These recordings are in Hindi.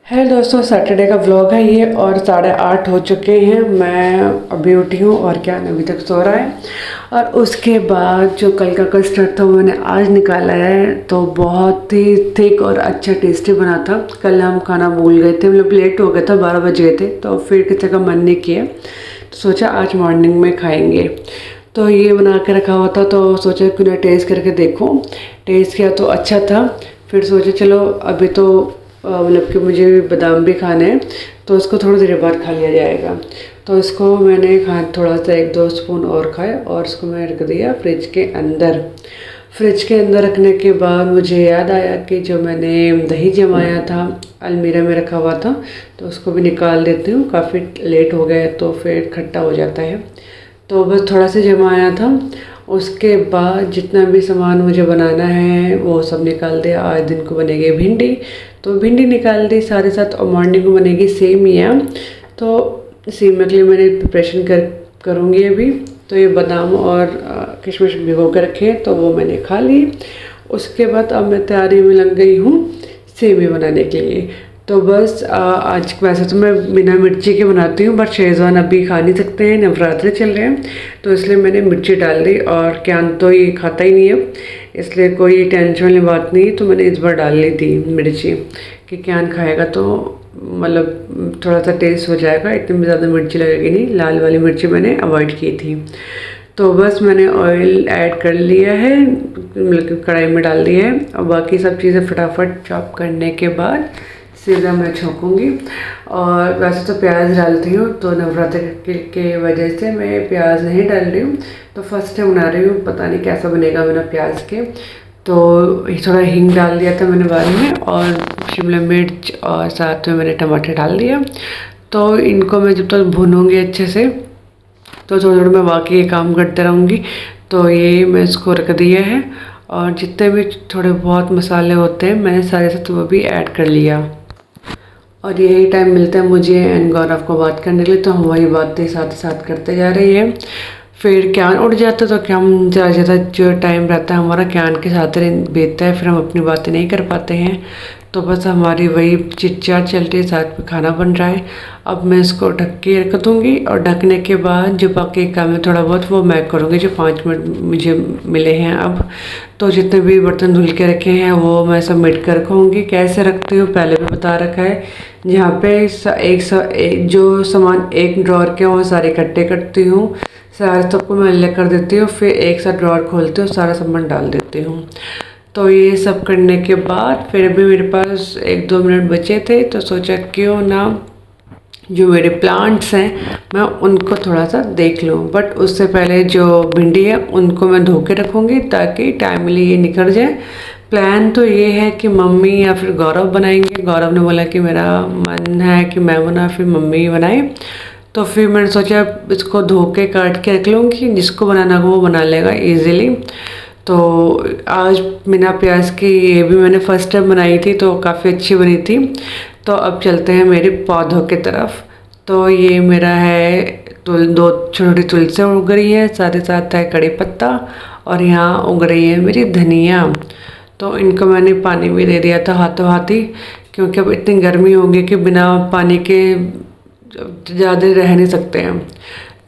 है दोस्तों, सैटरडे का व्लॉग है ये और 8:30 हो चुके हैं। मैं अभी उठी हूँ और क्या अभी तक सो रहा है। और उसके बाद जो कल का कस्टर्ड था वो मैंने आज निकाला है, तो बहुत ही थिक और अच्छा टेस्टी बना था। कल हम खाना भूल गए थे, मतलब लेट हो गया था, 12 बज गए थे, तो फिर किसी का मन नहीं किया तो सोचा आज मॉर्निंग में खाएँगे। तो ये बना के रखा हुआ था तो सोचा क्यों ना टेस्ट करके देखूँ। टेस्ट किया तो अच्छा था। फिर सोचा चलो अभी तो मतलब कि मुझे बादाम भी खाने हैं तो उसको थोड़ी देर बाद खा लिया जाएगा। तो इसको मैंने थोड़ा सा 1-2 स्पून और खाए और इसको मैंने रख दिया फ्रिज के अंदर। फ्रिज के अंदर रखने के बाद मुझे याद आया कि जो मैंने दही जमाया था अलमीरा में रखा हुआ था, तो उसको भी निकाल देती हूँ। काफ़ी लेट हो गया तो फिर खट्टा हो जाता है, तो बस थोड़ा सा जमाया था। उसके बाद जितना भी सामान मुझे बनाना है वो सब निकाल दिया। आज दिन को बनेगी भिंडी, तो भिंडी निकाल दी सारे साथ, और मॉर्निंग को बनेगी सेमिया। तो सेमिया के लिए मैंने प्रिपरेशन करूँगी अभी। तो ये बादाम और किशमिश भिगो कर रखे तो वो मैंने खा ली। उसके बाद अब मैं तैयारी में लग गई हूँ सेमिया बनाने के लिए। तो बस आज वैसे तो मैं बिना मिर्ची के बनाती हूँ, बट शेज़वान अभी खा नहीं सकते हैं, नवरात्रे चल रहे हैं, तो इसलिए मैंने मिर्ची डाल दी। और क्यान तो ये खाता ही नहीं है, इसलिए कोई टेंशन वाली बात नहीं, तो मैंने इस बार डाल ली थी मिर्ची कि क्यान खाएगा तो मतलब थोड़ा सा टेस्ट हो जाएगा, इतनी भी ज़्यादा मिर्ची लगेगी नहीं। लाल वाली मिर्ची मैंने अवॉइड की थी। तो बस मैंने ऑयल ऐड कर लिया है, मतलब कढ़ाई में डाल दिया है, और बाकी सब चीज़ें फटाफट चॉप करने के बाद सीधा मैं छोंकूँगी। और वैसे तो प्याज डालती हूँ, तो नवरात्र के वजह से मैं प्याज नहीं डाल रही हूँ। तो फर्स्ट टाइम बना रही हूँ, पता नहीं कैसा बनेगा बिना प्याज के। तो थोड़ा हींग डाल दिया था मैंने बाद में, और शिमला मिर्च, और साथ में मैंने टमाटर डाल दिया। तो इनको मैं जब तक भूनूँगी अच्छे से तो थोड़ा थोड़ा मैं बाकी ये काम करते रहूँगी। तो ये मैं इसको रख दिया है, और जितने भी थोड़े बहुत मसाले होते हैं मैंने सारे साथ वो भी ऐड कर लिया। और यही टाइम मिलता है मुझे एंड गौरव को बात करने के लिए, तो हम वही बातें साथ साथ करते जा रही हैं। फिर क्यान उठ जाता तो क्या हम ज़्यादा ज़्यादा जो टाइम रहता है हमारा क्यान के साथ बीतता है, फिर हम अपनी बातें नहीं कर पाते हैं। तो बस हमारी वही चिट-चाट चल रही है, साथ में खाना बन रहा है। अब मैं इसको ढक के रख दूँगी, और ढकने के बाद जो बाकी काम है थोड़ा बहुत वो मैं करूँगी, जो 5 मिनट मुझे मिले हैं अब। तो जितने भी बर्तन धुल के रखे हैं वो मैं समेट कर रखूँगी। कैसे रखती हूँ पहले भी बता रखा है। जहाँ पे एक जो सामान एक ड्रॉअर के वो सारे इकट्ठे करती हूँ, सारे सबको मैं अलग कर देती हूँ, फिर एक साथ ड्रॉअर खोलती हूँ, सारा सामान डाल देती हूँ। तो ये सब करने के बाद फिर भी मेरे पास 1-2 मिनट बचे थे, तो सोचा क्यों ना जो मेरे प्लांट्स हैं मैं उनको थोड़ा सा देख लूँ। बट उससे पहले जो भिंडी है उनको मैं धो के रखूँगी ताकि टाइमली ये निकल जाए। प्लान तो ये है कि मम्मी या फिर गौरव बनाएंगे। गौरव ने बोला कि मेरा मन है कि मैं बना, फिर मम्मी ही बनाए। तो फिर मैंने सोचा इसको धो के काट के रख लूँगी, जिसको बनाना हो वो बना लेगा ईज़िली। तो आज बिना प्याज की ये भी मैंने फर्स्ट टाइम बनाई थी, तो काफ़ी अच्छी बनी थी। तो अब चलते हैं मेरे पौधों की तरफ। तो ये मेरा है 2 छोटी तुलसी उग रही है, साथ ही साथ है कड़ी पत्ता, और यहाँ उग रही है मेरी धनिया। तो इनको मैंने पानी भी दे दिया था हाथों हाथ ही, क्योंकि अब इतनी गर्मी होगी कि बिना पानी के ज़्यादा रह नहीं सकते हैं।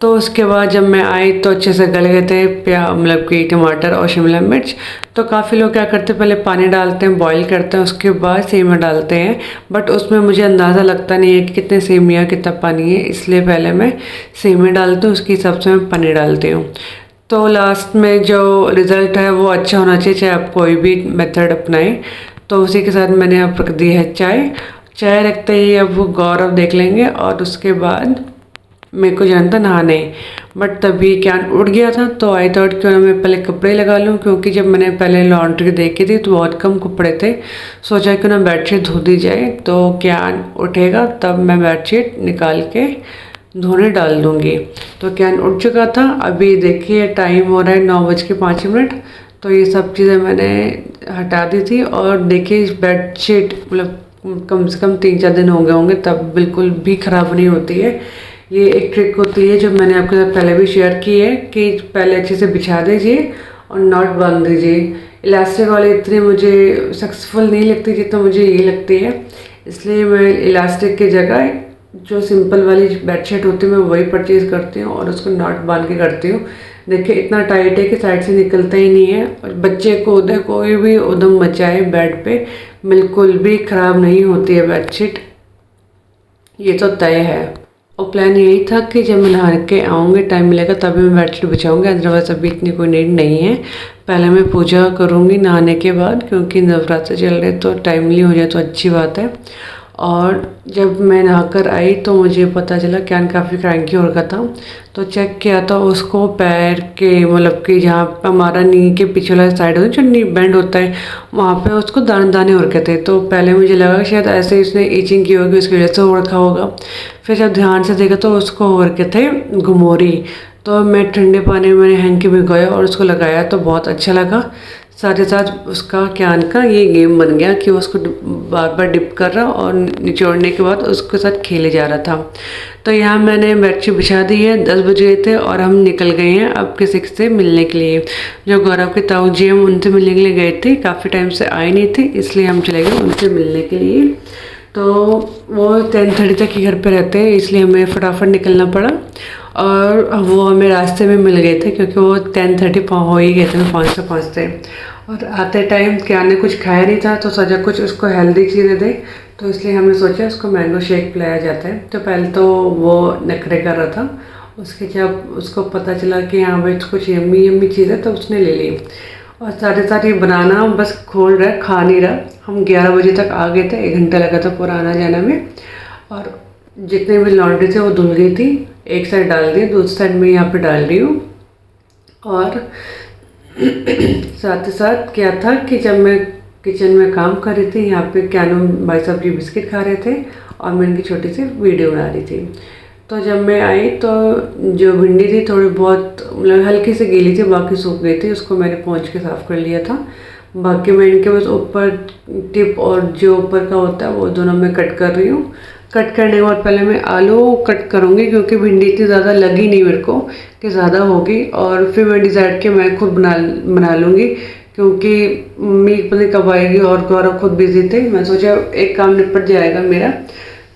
तो उसके बाद जब मैं आई तो अच्छे से गल गए थे मतलब कि टमाटर और शिमला मिर्च। तो काफ़ी लोग क्या करते हैं, पहले पानी डालते हैं, बॉईल करते हैं, उसके बाद सेमिया डालते हैं। बट उसमें मुझे अंदाज़ा लगता नहीं है कि कितने सेमिया कितना पानी है, इसलिए पहले मैं सेमिया डालती हूँ, उसके हिसाब से मैं पानी डालती हूँ। तो लास्ट में जो रिज़ल्ट है वो अच्छा होना चाहिए, चाहे आप कोई भी मेथड अपनाएं। तो उसी के साथ मैंने अब रख दी है चाय रखते ही अब वो गौरव देख लेंगे, और उसके बाद मेरे को जाना था नहाने। बट तभी क्यान उठ गया था, तो आई थॉट क्यों ना मैं पहले कपड़े लगा लूँ, क्योंकि जब मैंने पहले लॉन्ड्री देखी थी तो बहुत कम कपड़े थे। सोचा क्यों ना बेडशीट धो दी जाए, तो क्यान उठेगा तब मैं बेडशीट निकाल के धोने डाल दूँगी। तो क्यान उठ चुका था। अभी देखिए टाइम हो रहा है 9:05। तो ये सब चीज़ें मैंने हटा दी थी, और देखिए बेडशीट मतलब कम से कम 3-4 दिन हो गए होंगे, तब बिल्कुल भी ख़राब नहीं होती है। ये एक ट्रिक होती है जो मैंने आपके साथ पहले भी शेयर की है, कि पहले अच्छे से बिछा दीजिए और नॉट बांध दीजिए। इलास्टिक वाली इतनी मुझे सक्सेसफुल नहीं लगती जितना मुझे ये लगती है। इसलिए मैं इलास्टिक की जगह जो सिंपल वाली बेडशीट होती है मैं वही परचेज़ करती हूँ और उसको नॉट बांध के करती हूँ। देखिए इतना टाइट है कि साइड से निकलता ही नहीं है, और बच्चे को उधर कोई भी उधम मचाए बेड पे बिल्कुल भी ख़राब नहीं होती है बेडशीट, ये तो तय है। और प्लान यही था कि जब मैं नहा के आऊँगी, टाइम मिलेगा तभी मैं बेडशीट बिछाऊँगी, अदरवाइज़ अभी इतनी कोई नीड नहीं है। पहले मैं पूजा करूँगी नहाने के बाद, क्योंकि नवरात्र चल रहे तो टाइमली हो जाए तो अच्छी बात है। और जब मैं नहाकर आई तो मुझे पता चला कैन काफ़ी क्रैंकी हो रखा था, तो चेक किया तो उसको पैर के मतलब कि जहाँ पे हमारा नी के पीछे वाला साइड होता है, जो नी बैंड होता है, वहाँ पे उसको दाने दाने हो रखे थे। तो पहले मुझे लगा शायद ऐसे इसने ईचिंग की होगी, उसकी वजह से हो रखा होगा। फिर जब ध्यान से देखा तो उसको हो रखे थे घुमोरी। तो मैं ठंडे पानी में मैंने हैंकी भिगोया और उसको लगाया तो बहुत अच्छा लगा। साथ ही साथ उसका कैन का ये गेम बन गया कि उसको बार बार डिप कर रहा और निचोड़ने के बाद उसके साथ खेले जा रहा था। तो यहाँ मैंने बेडशीट बिछा दी है, 10 बज गए थे और हम निकल गए हैं अब किसी से मिलने के लिए। जो गौरव के ताऊ जी हम उनसे मिलने के लिए गए थे, काफ़ी टाइम से आए नहीं थे, इसलिए हम चले गए उनसे मिलने के लिए। तो वो 10:30 तक ही घर पे रहते हैं, इसलिए हमें फटाफट निकलना पड़ा और वो हमें रास्ते में मिल गए थे, क्योंकि वो 10:30 हो ही गए थे पहुँचते पहुँचते। और आते टाइम क्या ने कुछ खाया नहीं था, तो सोचा कुछ उसको हेल्दी चीज़ें दें, तो इसलिए हमने सोचा उसको मैंगो शेक पिलाया जाता है। तो पहले तो वो नखरे कर रहा था, उसके जब उसको पता चला कि यहाँ पे कुछ यम्मी यम्मी चीज़ है तो उसने ले ली। और साथ ही साथ ये बनाना बस खोल रहा है, खा नहीं रहा। हम 11 बजे तक आ गए थे, 1 घंटा लगा था पूरा आना जाना में। और जितने भी लॉन्ड्री थे वो धुल गई थी, एक साइड डाल दी, दूसरी साइड में यहाँ पे डाल रही हूँ। और साथ ही साथ क्या था कि जब मैं किचन में काम कर रही थी, यहाँ पे क्यानो भाई साहब जी बिस्किट खा रहे थे और मैं इनकी छोटी सी वीडियो बना रही थी। तो जब मैं आई तो जो भिंडी थी थोड़ी बहुत मतलब हल्की से गीली थी, बाकी सूख गई थी, उसको मैंने पोंछ के साफ़ कर लिया था। बाकी मैं इनके बस ऊपर टिप और जो ऊपर का होता है वो दोनों मैं कट कर रही हूँ। कट करने के बाद पहले मैं आलू कट करूँगी, क्योंकि भिंडी इतनी ज़्यादा लगी नहीं मेरे को कि ज़्यादा होगी, और फिर मैं डिसाइड कि मैं खुद बना लूँगी, क्योंकि मम्मी पता नहीं कब आएगी और गौरव खुद बिजी थे। मैं सोचा एक काम निपट जाएगा मेरा।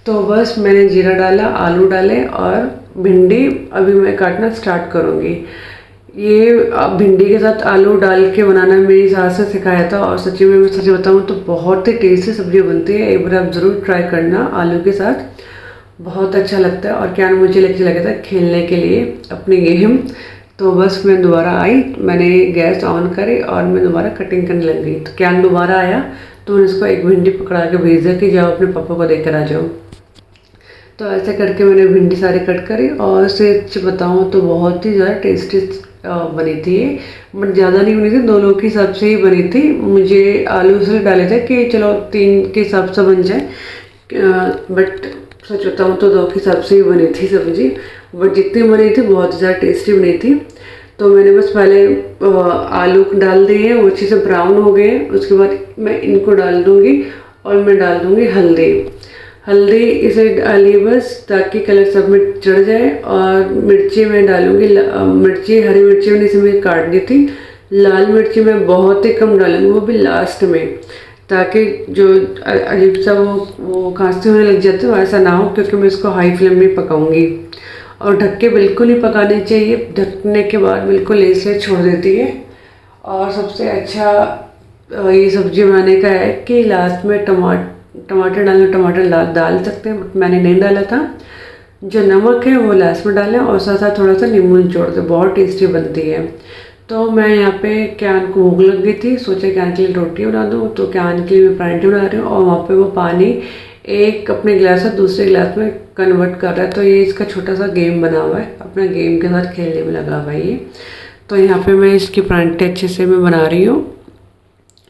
तो बस मैंने जीरा डाला, आलू डाले और भिंडी अभी मैं काटना स्टार्ट करूँगी। ये भिंडी के साथ आलू डाल के बनाना मेरी सास ने सिखाया था, और सच्ची में मैं सच बताऊँ तो बहुत ही टेस्टी सब्जी बनती है। एक बार आप ज़रूर ट्राई करना आलू के साथ, बहुत अच्छा लगता है। और क्या मुझे लेके लगा था खेलने के लिए अपनी गेम। तो बस मैं दोबारा आई, मैंने गैस ऑन करी और मैं दोबारा कटिंग करने लग गई। तो क्या दोबारा आया तो मैंने उसको एक भिंडी पकड़ा के भेज दिया कि जाओ अपने पापा को देकर आ जाओ। तो ऐसे करके मैंने भिंडी सारी कट करी, और सच बताऊँ तो बहुत ही ज़्यादा टेस्टी बनी थी। बट ज़्यादा नहीं बनी थी, 2 लोग के हिसाब से ही बनी थी। मुझे आलू इसलिए डाले थे कि चलो 3 के हिसाब से बन जाए, बट सच बताऊँ तो 2 के हिसाब से ही बनी थी सब्ज़ी। बट जितनी बनी थी बहुत ज़्यादा टेस्टी बनी थी। तो मैंने बस पहले आलू डाल दिए, वो अच्छे से ब्राउन हो गए। उसके बाद मैं इनको डाल दूँगी और मैं डाल दूँगी हल्दी इसे डाली बस ताकि कलर सब में चढ़ जाए। और मिर्ची मैं डालूँगी, हरी मिर्ची मैंने इसमें काट दी थी। लाल मिर्ची मैं बहुत ही कम डालूँगी, वो भी लास्ट में, ताकि जो अजीब सा वो खांसी होने लग जाते हो ऐसा ना हो, क्योंकि मैं इसको हाई फ्लेम में पकाऊंगी। और ढक के बिल्कुल ही पकाने चाहिए, ढकने के बाद बिल्कुल ऐसे छोड़ देती है। और सबसे अच्छा ये सब्जी बनाने का है कि लास्ट में टमाटर डाल सकते हैं, बट मैंने नहीं डाला था। जो नमक है वो लास्ट में डालें और साथ साथ थोड़ा सा नींबू निचोड़ दें, बहुत टेस्टी बनती है। तो मैं यहाँ पे कैन को भूख लग गई थी, सोचा कैन के लिए रोटी बना दूँ, तो कैन के लिए मैं पराठे बना रही हूँ। और वहाँ पे वो पानी एक अपने गिलास से दूसरे गिलास में कन्वर्ट कर रहा है। तो ये इसका छोटा सा गेम बना हुआ है, अपना गेम के साथ खेलने में लगा हुआ है ये। तो यहाँ पे मैं इसकी पराठे अच्छे से मैं बना रही हूँ।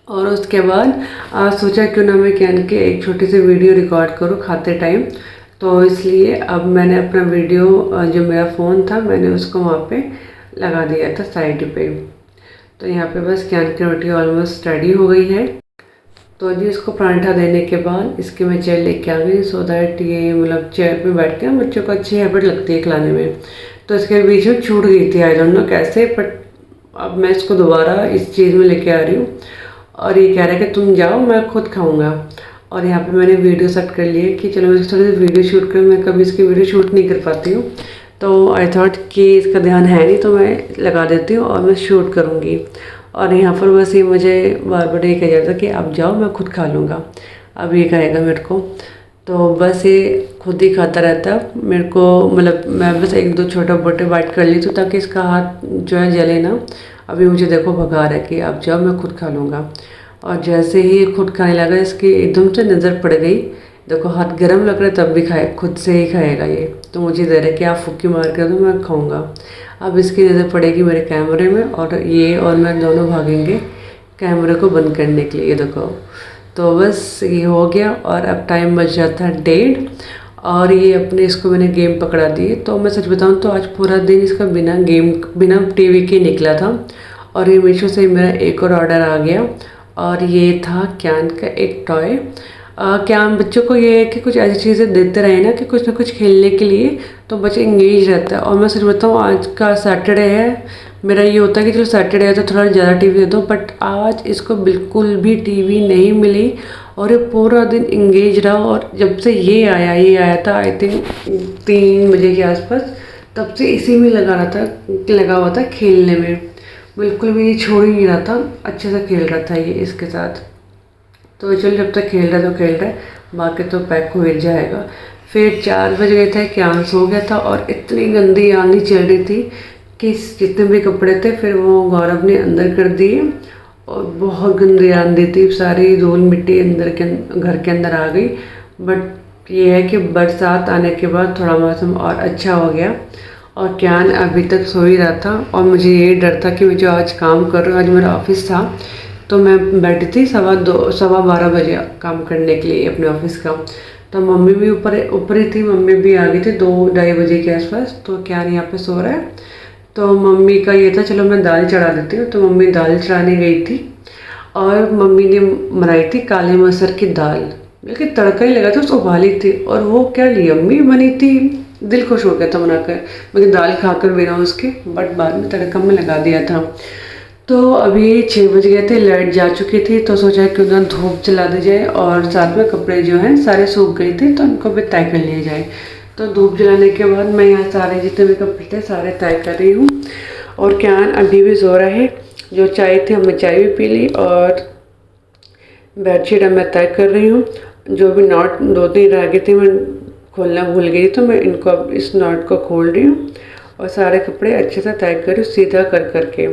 और उसके बाद आज सोचा क्यों ना मैं कैन के एक छोटी सी वीडियो रिकॉर्ड करूँ खाते टाइम। तो इसलिए अब मैंने अपना वीडियो जो मेरा फ़ोन था मैंने उसको वहाँ पे लगा दिया था साइड पे। तो यहाँ पे बस कैन की रोटी ऑलमोस्ट रेडी हो गई है। तो जी इसको पराठा देने के बाद इसके मैं चेयर लेके आ गई, सो दैट ये मतलब चेयर पे बैठ के बच्चों को अच्छी हैबिट लगती है खिलाने में। तो इसके बीच में छूट गई थी, आई डोंट नो कैसे, बट अब मैं इसको दोबारा इस चीज़ में लेके आ रही हूँ। और ये कह रहा है कि तुम जाओ मैं खुद खाऊंगा। और यहाँ पे मैंने वीडियो सेट कर लिए कि चलो मैं थोड़ी सी वीडियो शूट करूँ। मैं कभी इसकी वीडियो शूट नहीं कर पाती हूँ, तो आई थॉट कि इसका ध्यान है नहीं तो मैं लगा देती हूँ और मैं शूट करूँगी। और यहाँ पर बस ये मुझे बार बार ये कहा जाता कि आप जाओ मैं खुद खा लूँगा, अब ये कहेगा मेरे को। तो बस ये खुद ही खाता रहता है मेरे को, मतलब मैं बस एक दो छोटा बोटे बाइट कर ली तो ताकि इसका हाथ जो है जले ना। अभी मुझे देखो भगा रहा है कि आप जाओ मैं खुद खा लूँगा। और जैसे ही खुद खाने लगा इसकी एकदम से नज़र पड़ गई, देखो हाथ गर्म लग रहा है तब भी खाए, खुद से ही खाएगा ये। तो मुझे दे रहा है कि आप फुक्की मार कर दो मैं खाऊँगा। अब इसकी नज़र पड़ेगी मेरे कैमरे में और ये और मैं दोनों भागेंगे कैमरे को बंद करने के लिए। ये देखो, तो बस ये हो गया और अब टाइम बच जाता है 1:30 और ये अपने इसको मैंने गेम पकड़ा दी। तो मैं सच बताऊं तो आज पूरा दिन इसका बिना टीवी के निकला था। और ये मीशो से मेरा एक और ऑर्डर आ गया और ये था कैन का एक टॉय। कैन बच्चों को ये है कि कुछ ऐसी चीज़ें देते रहे ना कि कुछ ना कुछ खेलने के लिए, तो बच्चे इंगेज रहता है। और मैं सच बताऊँ आज का सैटरडे है, मेरा ये होता है कि चलो सैटरडे है तो थोड़ा ज़्यादा टीवी दे दो, बट आज इसको बिल्कुल भी टीवी नहीं मिली और ये पूरा दिन इंगेज रहा। और जब से ये आया था आई थिंक 3 बजे के आसपास, तब से इसी में लगा हुआ था खेलने में, बिल्कुल भी ये छोड़ ही नहीं रहा था। अच्छे से खेल रहा था ये इसके साथ। तो चलो जब तक खेल रहा है तो खेल रहा है, बाकी तो पैक हो ही जाएगा। फिर 4 बज गए थे, क्या सो गया था और इतनी गंदी आंधी चल रही थी कि जितने भी कपड़े थे फिर वो गौरव ने अंदर कर दिए और बहुत गंदी आंधी थी, सारी धूल मिट्टी घर के अंदर आ गई। बट ये है कि बरसात आने के बाद थोड़ा मौसम और अच्छा हो गया और क्यान अभी तक सो ही रहा था। और मुझे ये डर था कि मैं जो आज काम कर रही हूँ, आज मेरा ऑफिस था तो मैं बैठी थी 12:15 बजे काम करने के लिए अपने ऑफिस का। तो मम्मी भी ऊपर ही थी, मम्मी भी आ गई थी 2-2:30 बजे के आसपास। तो क्यान यहाँ पे सो रहा है, तो मम्मी का ये था चलो मैं दाल चढ़ा देती हूँ। तो मम्मी दाल चढ़ाने गई थी और मम्मी ने बनाई थी काले मसर की दाल, बल्कि तड़का ही लगा था, उसको उबाली थी और वो क्या यम्मी बनी थी, दिल खुश हो गया था बनाकर। मुझे दाल खाकर बिना उसके, बट बाद में तड़का में लगा दिया था। तो अभी 6 बज गए थे, लाइट जा चुकी थी, तो सोचा क्यों ना धूप जला दी जाए और साथ में कपड़े जो हैं सारे सूख गए थे तो उनको भी तय कर लिया जाए। तो धूप जलाने के बाद मैं यहाँ सारे जितने भी कपड़े थे सारे तय कर रही हूँ। और क्यान अभी भी सो रहा है, जो चाय थी हमने चाय भी पी ली और बेडशीट अब मैं तय कर रही हूँ। जो भी नॉट 2-3 रह गए थे मैं खोलना भूल गई, तो मैं इनको अब इस नॉट को खोल रही हूँ और सारे कपड़े अच्छे से तय कर सीधा कर के।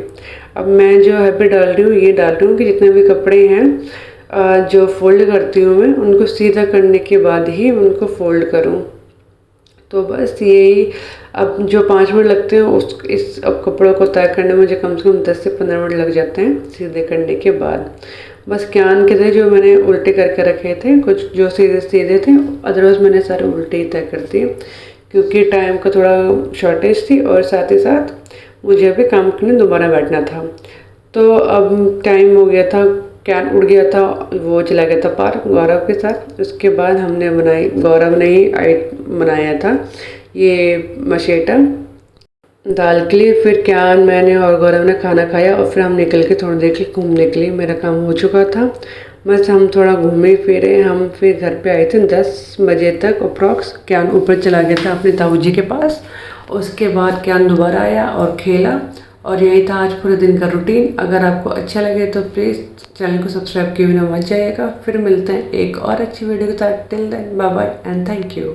अब मैं जो है पे डाल रही हूँ, ये डाल रही हूँ कि जितने भी कपड़े हैं जो फोल्ड करती हूँ मैं, उनको सीधा करने के बाद ही मैं उनको फोल्ड करूँ। तो बस यही, अब जो 5 मिनट लगते हैं अब कपड़ों को तय करने में मुझे कम से कम 10 से 15 मिनट लग जाते हैं सीधे करने के बाद। बस क्यान के थे जो मैंने उल्टे करके रखे थे, कुछ जो सीधे थे, अदरवाइज़ मैंने सारे उल्टे ही तय कर दिए क्योंकि टाइम का थोड़ा शॉर्टेज थी और साथ ही साथ मुझे अभी काम करने दोबारा बैठना था। तो अब टाइम हो गया था, कैन उड़ गया था, वो चला गया था पार्क गौरव के साथ। उसके बाद गौरव ने ही बनाया था ये मशेटा दाल के लिए। फिर क्यान, मैंने और गौरव ने खाना खाया और फिर हम निकल के थोड़ी देर के लिए घूमने के लिए, मेरा काम हो चुका था। बस हम थोड़ा घूमे फिरे, हम फिर घर पे आए थे 10 बजे तक अप्रॉक्स। क्यान ऊपर चला गया था अपने ताऊ जी के पास। उसके बाद क्यान दोबारा आया और खेला और यही था आज पूरे दिन का रूटीन। अगर आपको अच्छा लगे तो प्लीज़ चैनल को सब्सक्राइब किए बिना मत जाइएगा। फिर मिलते हैं एक और अच्छी वीडियो के साथ। Till then bye bye and thank you.